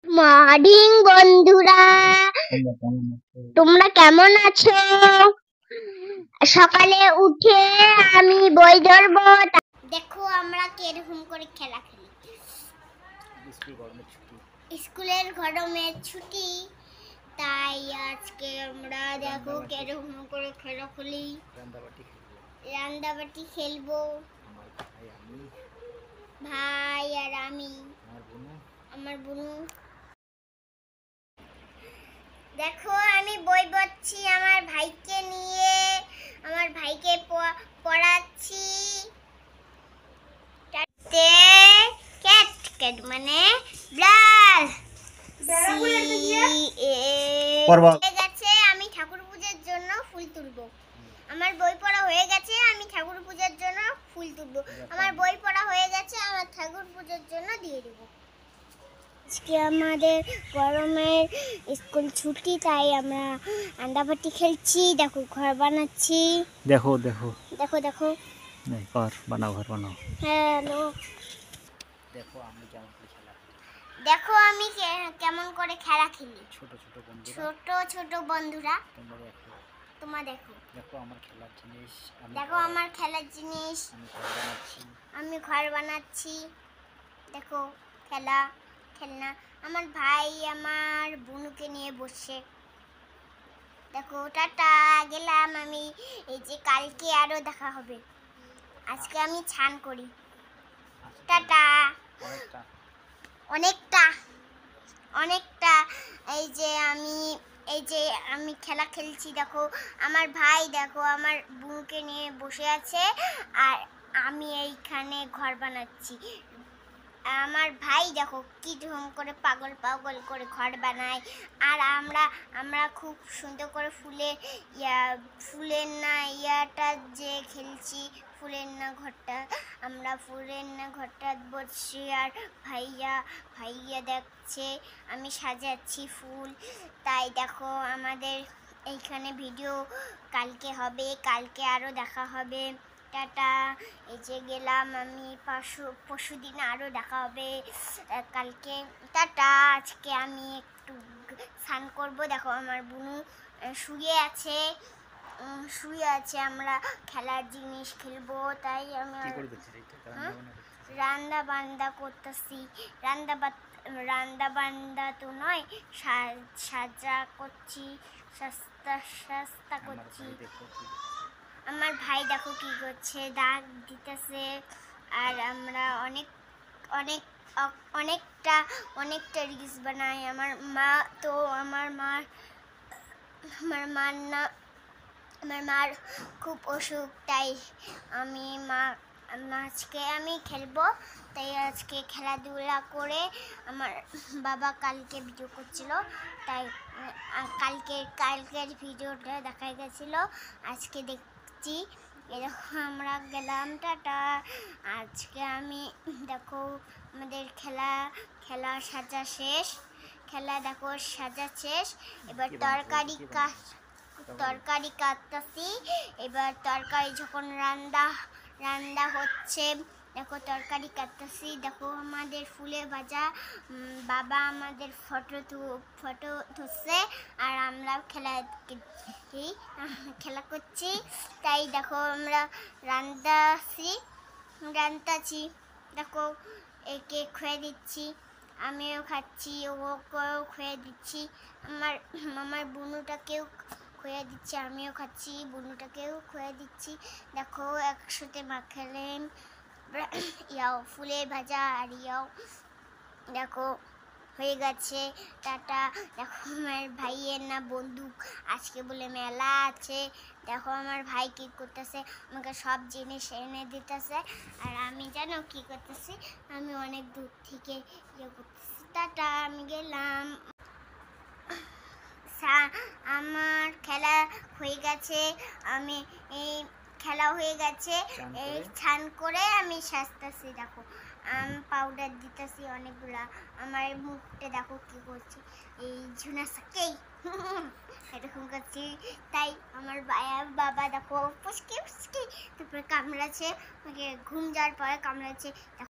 Morning বন্ধুরা, তোমরা কেমন আছো? সকালে উঠে আমি বই ধরবো। দেখো আমরা কিরকম করে খেলা খেলি। স্কুলের গরমের ছুটি, তাই আজকে আমরা দেখো কিরকম করে খেলা খেলি। রান্দাবাটি খেলবো, ভাই আর আমি, আমার বোনু। দেখো আমি বই পড়ছি আমার ভাইকে নিয়ে, আমার ভাইকে পড়াচ্ছি। ক্যাট ক্যাট মানে বিড়াল। হয়ে গেছে, আমি ঠাকুর পূজার জন্য ফুল তুলবো। আমার বই পড়া হয়ে গেছে, আমি ঠাকুর পূজার জন্য ফুল তুলবো। আমার বই পড়া হয়ে গেছে, আমার ঠাকুর পূজার জন্য দিয়ে দেবো। আজকে আমাদের গরমের স্কুল ছুটি, তাই আমরা আন্ডাবাটি খেলছি। দেখো ঘর বানাচ্ছি। দেখো দেখো দেখো দেখো ঘর বানাও, ঘর বানাও। হ্যালো, দেখো আমি কেমন করে খেলা খেলি। দেখো আমি কেমন করে খেলা খেলি। ছোট ছোট বন্ধুরা, ছোট বন্ধুরা, তোমরা দেখো। দেখো দেখো আমার খেলার জিনিস, দেখো আমার খেলার জিনিস। আমি ঘর বানাচ্ছি। দেখো খেলনা। আমার ভাই আমার বোনকে নিয়ে বসে। দেখো টাটা, গেলাম আমি। এই যে কালকে আরো দেখা হবে। আজকে আমি ছান করি। টাটা। অনেকটা এই যে আমি খেলা খেলছি। দেখো আমার ভাই, দেখো আমার বোনকে নিয়ে বসে আছে, আর আমি এইখানে ঘর বানাচ্ছি। আমার ভাই দেখো কি ঢং করে পাগল করে ঘর বানায়। আর আমরা খুব সুন্দর করে ফুলের না ইয়াটা যে খেলছি, আমরা ফুলের না ঘরটা বসছি। আর ভাইয়া দেখছে আমি সাজাচ্ছি ফুল। তাই দেখো আমাদের এইখানে ভিডিও কালকে হবে, কালকে আরো দেখা হবে। টাটা। এই যে গেলাম আমি, পরশু দিন আরো দেখা হবে কালকে। টাটা। আজকে আমি একটু স্নান করবো। দেখো আমার বোনু শুয়ে আছে, আমরা খেলার জিনিস খেলবো। তাই আমি রান্না বান্না করতেছি। রান্না বান্না তো নয়, সাজা করছি, সস্তা করছি। আমার ভাই দেখো কি করছে, দাগ দিতেছে। আর আমরা অনেকটা রিলস বানাই। আমার মার খুব অসুখ, তাই আজকে আমি খেলবো। তাই আজকে খেলাধুলা করে আমার বাবা কালকে ভিডিও করছিল, তাই কালকের ভিডিওটা দেখা গেছিল, আজকে দেখছি। এরকম আমরা গেলাম। টাটা। আজকে আমি দেখো আমাদের খেলা সাজা শেষ। দেখো সাজা শেষ। এবার তরকারি কাটতেছি। এবার তরকারি যখন রান্না হচ্ছে, দেখো তরকারি কাটতেছি। দেখো আমাদের ফুলে ভাজা। বাবা আমাদের ফটো তুলছে, আর আমরা খেলা করছি। তাই দেখো আমরা রান্তাছি। দেখো একে খুঁয়ে দিচ্ছি, আমিও খাচ্ছি, ওকেও খুঁয়ে দিচ্ছি। আমার বোনুটাকেও খুঁয়ে দিচ্ছি, আমিও খাচ্ছি, বোনুটাকেও খুঁয়ে দিচ্ছি। দেখো একসাথে মাখালেন ফুলের ভাজা আর দেখো হয়ে গেছে। টাটা। দেখো আমার ভাইয়ের না বন্দুক, আজকে বলে মেলা আছে। দেখো আমার ভাই কি করতেছে, আমাকে সব জিনিস এনে দিতেছে। আর আমি জানো কি করতেছি, আমি অনেক দূর থেকে করতেছি। টাটা, আমি গেলাম। আমার খেলা হয়ে গেছে, এই স্নান করে আমি সাজতেছি। দেখো পাউডার দিতেছি অনেকগুলা। আমার মুখটা দেখো কি করছি, এই ঝুনাসাকেই এরকম করছি। তাই আমার বাবা দেখো পুচকি তারপরে কামড়াচ্ছে, ঘুম যাওয়ার পরে কামড়াচ্ছে। দেখো